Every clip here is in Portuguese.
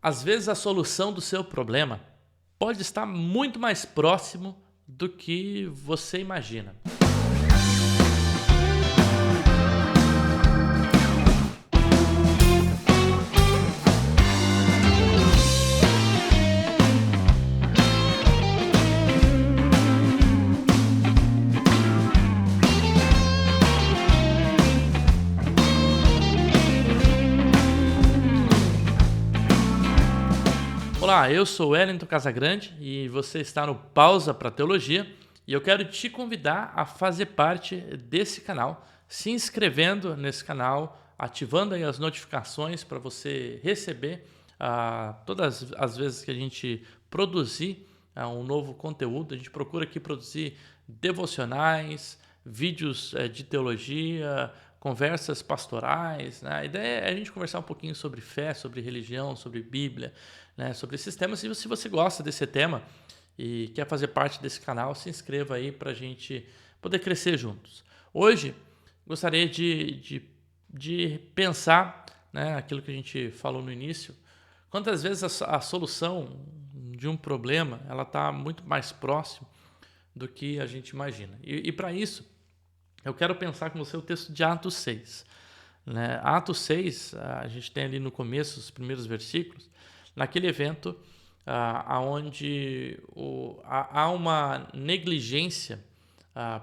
Às vezes a solução do seu problema pode estar muito mais próximo do que você imagina. Olá, eu sou Wellington Casagrande e você está no Pausa para Teologia e eu quero te convidar a fazer parte desse canal, se inscrevendo nesse canal, ativando aí as notificações para você receber todas as vezes que a gente produzir um novo conteúdo. A gente procura aqui produzir devocionais, vídeos de teologia, conversas pastorais, né? A ideia é a gente conversar um pouquinho sobre fé, sobre religião, sobre Bíblia, né? Sobre esses temas. E se você gosta desse tema e quer fazer parte desse canal, se inscreva aí para a gente poder crescer juntos. Hoje, gostaria de pensar, né, aquilo que a gente falou no início. Quantas vezes a solução de um problema ela está muito mais próximo do que a gente imagina. E para isso, eu quero pensar com você o texto de Atos 6. Né? Atos 6, a gente tem ali no começo, os primeiros versículos, naquele evento onde há uma negligência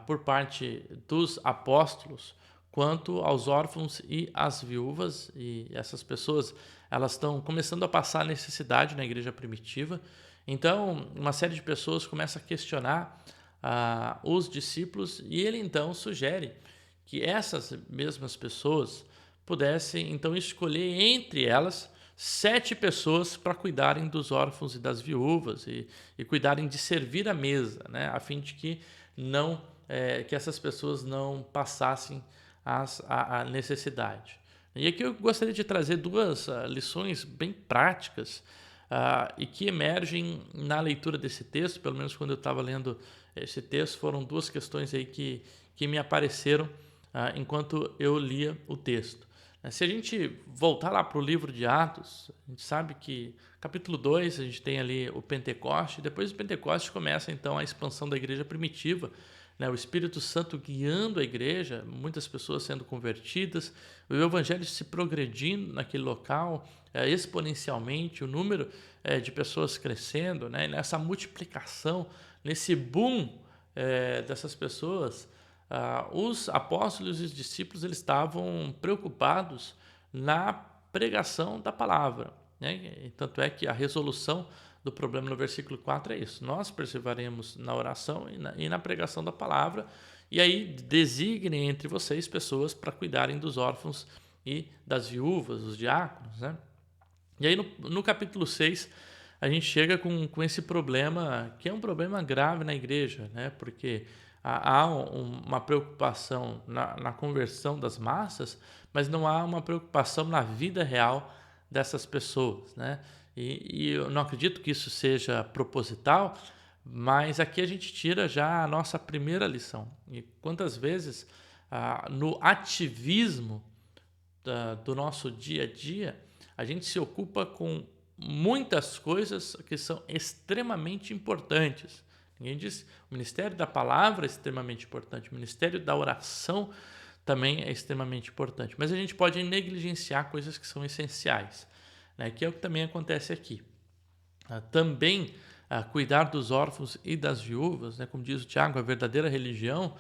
por parte dos apóstolos quanto aos órfãos e às viúvas, e essas pessoas elas estão começando a passar necessidade na igreja primitiva. Então, uma série de pessoas começa a questionar os discípulos, e ele então sugere que essas mesmas pessoas pudessem então escolher entre elas 7 pessoas para cuidarem dos órfãos e das viúvas e cuidarem de servir a mesa, né, a fim de que que essas pessoas não passassem a necessidade. E aqui eu gostaria de trazer duas lições bem práticas e que emergem na leitura desse texto. Pelo menos quando eu estava lendo esse texto, foram duas questões aí que me apareceram enquanto eu lia o texto. Se a gente voltar lá para o livro de Atos, a gente sabe que capítulo 2 a gente tem ali o Pentecoste, e depois do Pentecoste começa então a expansão da igreja primitiva, né? O Espírito Santo guiando a igreja, muitas pessoas sendo convertidas, o evangelho se progredindo naquele local exponencialmente, o número de pessoas crescendo, né? E nessa multiplicação, nesse boom dessas pessoas, os apóstolos e os discípulos eles estavam preocupados na pregação da palavra, né? E tanto é que a resolução do problema no versículo 4 é isso: nós perseveraremos na oração e na pregação da palavra, e aí designem entre vocês pessoas para cuidarem dos órfãos e das viúvas, os diáconos, né? E aí no capítulo 6 a gente chega com esse problema, que é um problema grave na igreja, né? Porque há uma preocupação na conversão das massas, mas não há uma preocupação na vida real dessas pessoas, né? E eu não acredito que isso seja proposital, mas aqui a gente tira já a nossa primeira lição. E quantas vezes no ativismo do nosso dia a dia, a gente se ocupa com muitas coisas que são extremamente importantes. Ninguém diz, o ministério da palavra é extremamente importante, o ministério da oração também é extremamente importante, mas a gente pode negligenciar coisas que são essenciais, né? Que é o que também acontece aqui. Também cuidar dos órfãos e das viúvas, né? Como diz o Tiago, a verdadeira religião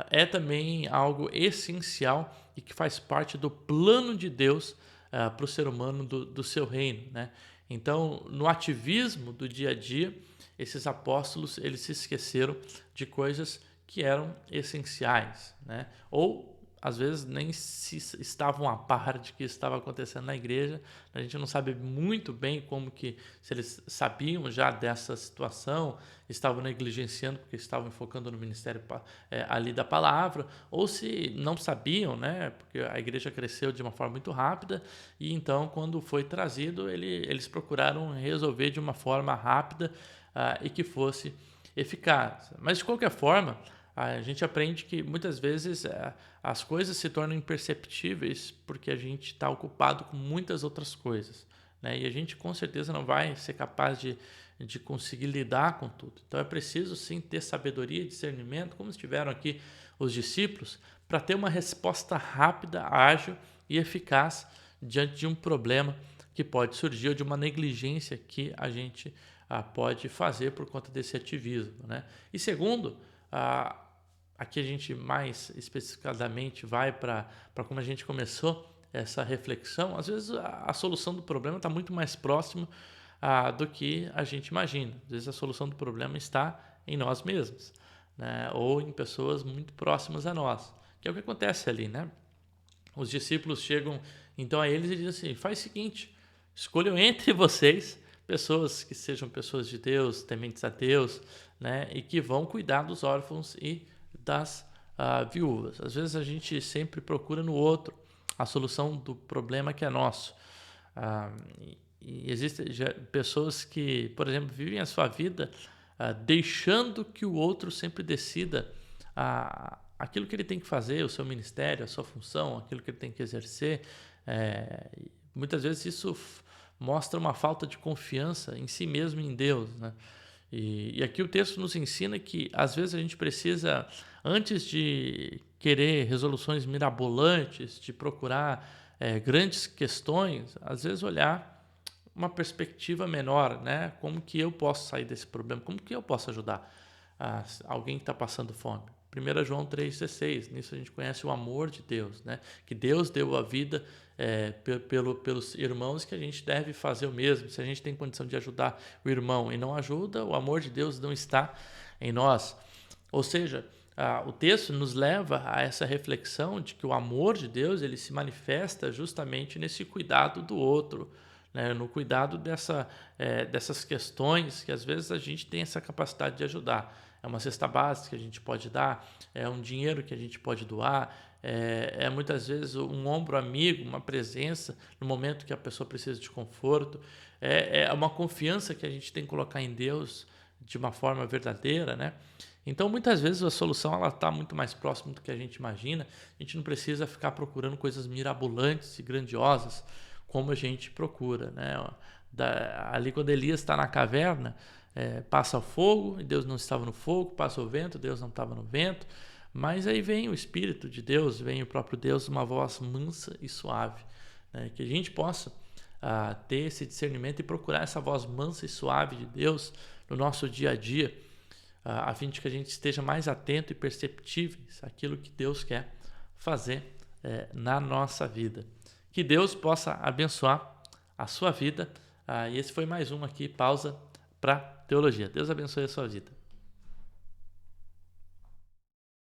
é também algo essencial e que faz parte do plano de Deus para o ser humano do seu reino, né? Então, no ativismo do dia a dia, esses apóstolos eles se esqueceram de coisas que eram essenciais, né? Ou às vezes nem se estavam a par de que estava acontecendo na igreja. A gente não sabe muito bem se eles sabiam já dessa situação, estavam negligenciando porque estavam focando no ministério ali da palavra, ou se não sabiam, né? Porque a igreja cresceu de uma forma muito rápida e então quando foi trazido eles procuraram resolver de uma forma rápida e que fosse eficaz. Mas de qualquer forma, a gente aprende que muitas vezes as coisas se tornam imperceptíveis porque a gente está ocupado com muitas outras coisas, né? E a gente com certeza não vai ser capaz de conseguir lidar com tudo. Então é preciso sim ter sabedoria e discernimento, como estiveram aqui os discípulos, para ter uma resposta rápida, ágil e eficaz diante de um problema que pode surgir ou de uma negligência que a gente pode fazer por conta desse ativismo, né? E segundo, aqui a gente mais especificadamente vai para como a gente começou essa reflexão. Às vezes a solução do problema está muito mais próximo do que a gente imagina. Às vezes a solução do problema está em nós mesmos, né? Ou em pessoas muito próximas a nós, que é o que acontece ali, né? Os discípulos chegam então a eles e dizem assim: faz o seguinte, escolham entre vocês pessoas que sejam pessoas de Deus, tementes a Deus, né? E que vão cuidar dos órfãos e das viúvas. Às vezes a gente sempre procura no outro a solução do problema que é nosso. E existem pessoas que, por exemplo, vivem a sua vida deixando que o outro sempre decida aquilo que ele tem que fazer, o seu ministério, a sua função, aquilo que ele tem que exercer. Muitas vezes isso mostra uma falta de confiança em si mesmo e em Deus, né? E aqui o texto nos ensina que às vezes a gente precisa, antes de querer resoluções mirabolantes, de procurar grandes questões, às vezes olhar uma perspectiva menor, né? Como que eu posso sair desse problema? Como que eu posso ajudar alguém que está passando fome? 1 João 3,16, nisso a gente conhece o amor de Deus, né? Que Deus deu a vida pelos irmãos, que a gente deve fazer o mesmo. Se a gente tem condição de ajudar o irmão e não ajuda, o amor de Deus não está em nós. Ou seja, o texto nos leva a essa reflexão de que o amor de Deus ele se manifesta justamente nesse cuidado do outro, né? No cuidado dessas questões que às vezes a gente tem essa capacidade de ajudar. É uma cesta básica que a gente pode dar, é um dinheiro que a gente pode doar, é muitas vezes um ombro amigo, uma presença no momento que a pessoa precisa de conforto, é uma confiança que a gente tem que colocar em Deus de uma forma verdadeira, né? Então, muitas vezes a solução ela está muito mais próxima do que a gente imagina. A gente não precisa ficar procurando coisas mirabolantes e grandiosas como a gente procura, né? Ali quando Elias está na caverna, passa o fogo e Deus não estava no fogo, passa o vento, Deus não estava no vento, mas aí vem o Espírito de Deus, vem o próprio Deus, uma voz mansa e suave, né? Que a gente possa ter esse discernimento e procurar essa voz mansa e suave de Deus no nosso dia a dia, a fim de que a gente esteja mais atento e perceptíveis àquilo que Deus quer fazer na nossa vida. Que Deus possa abençoar a sua vida. E esse foi mais um aqui, Pausa para Teologia. Deus abençoe a sua vida.